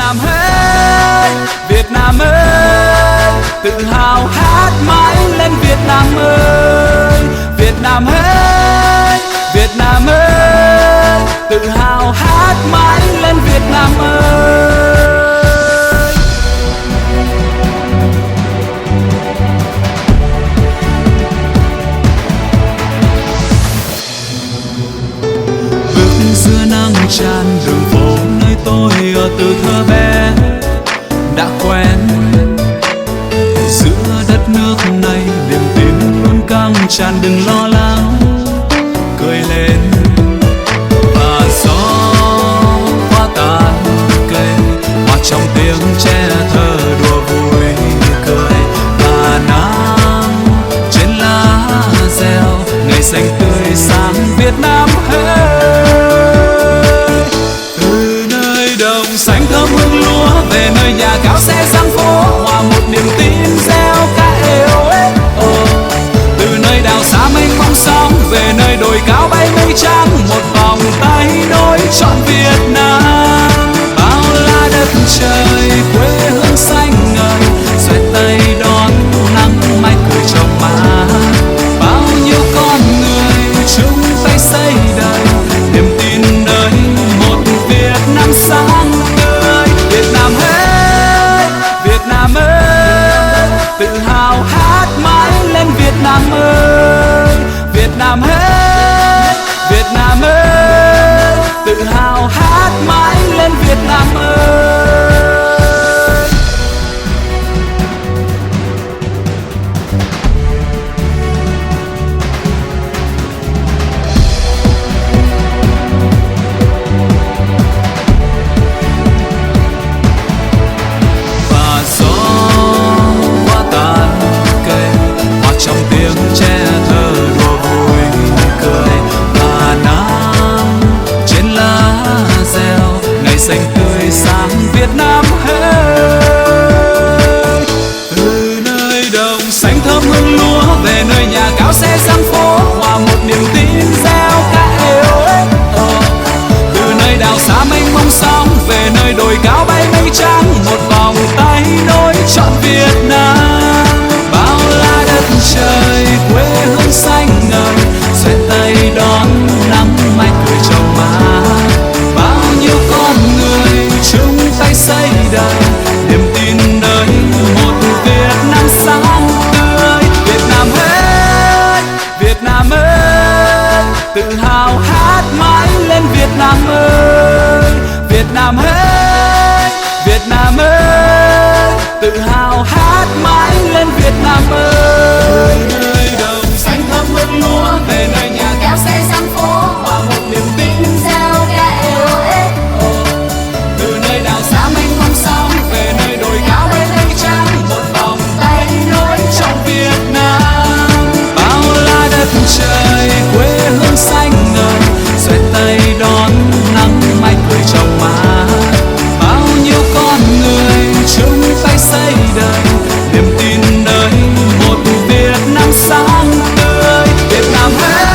Nam ơi, Việt Nam ơi, tự hào hát mãi lên Việt Nam ơi. Việt Nam ơi, Việt Nam ơi, tự hào hát mãi lên Việt Nam ơi. Bước giữa nắng tràn đường phố nơi tôi ở từ thơ bé đã quen. Giữa đất nước này niềm tin luôn căng tràn, đừng lo lắng, cười lên. Và gió qua tàn cây, hòa trong tiếng trẻ thơ đùa vui cười. Và nắng trên lá reo, ngày xanh tươi sáng Việt Nam ơi. Từ nơi đồng xanh thơm hương lúa về nơi nhà cao xe sang phố, hòa một niềm tin reo ca êu ế. Từ nơi đảo xa mênh mông sóng về nơi đồi cao bay mây trắng, một vòng tay nối trọn Việt Nam. Bao la đất trời quê hương xanh ngời, xoay tay đón nắng mai cười trong má. Bao nhiêu con người chung tay xây đời niềm tin đời một Việt Nam sáng tươi. Việt Nam ơi, Việt Nam ơi, tự hào hát mãi lên Việt Nam ơi. Việt Nam ơi, Việt Nam ơi, tự hào hát mãi lên Việt Nam ơi. Và gió qua tàn cây, hòa trong tiếng trẻ thơ đùa vui cười. Và nắng trên lá reo, ngày xanh tươi sáng Việt Nam ơi. Từ nơi đồng xanh thơm hương lúa về nơi nhà cao xe sang phố, hòa một niềm tin reo ca êu ế. Từ nơi đảo xa mênh mông sóng về nơi đồi cao bay mây trắng, một vòng tay nối trọn Việt Nam. Bao la đất trời quê hương xanh ngời, xoay tay đón nắng mai cười trong má. Bao nhiêu con người chung tay xây đời niềm tin đời một Việt Nam sáng tươi. Việt Nam ơi, Việt Nam ơi, tự hào hát mãi lên Việt Nam ơi. Việt Nam ơi, Việt Nam ơi, tự hào hát mãi lên Việt Nam ơi. Nơi đồng xanh thơm hương lúa về nơi nhà cao xe sang phố, hòa một niềm tin reo ca êu ế. Từ nơi đảo xa mênh mông sóng về nơi đồi cao bay mây trắng, một vòng tay nối trong Việt Nam. Bao la đất trời quê hương xanh ngời, xoay tay đón nắng mai cười trong má. Bao nhiêu con người chung tay xây đời niềm tin đời một Việt Nam sáng tươi. Việt Nam ơi,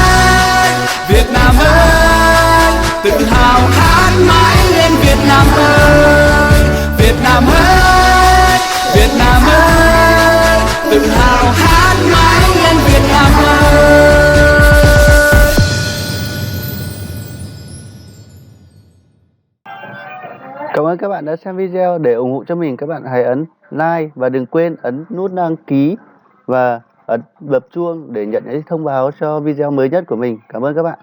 Việt Nam ơi, tự hào hát mãi lên Việt Nam ơi. Việt Nam ơi, Việt Nam ơi, tự hào hát mãi lên Việt Nam ơi. Cảm ơn các bạn đã xem video. Để ủng hộ cho mình, các bạn hãy ấn like và đừng quên ấn nút đăng ký và ấn bật chuông để nhận những thông báo cho video mới nhất của mình. Cảm ơn các bạn.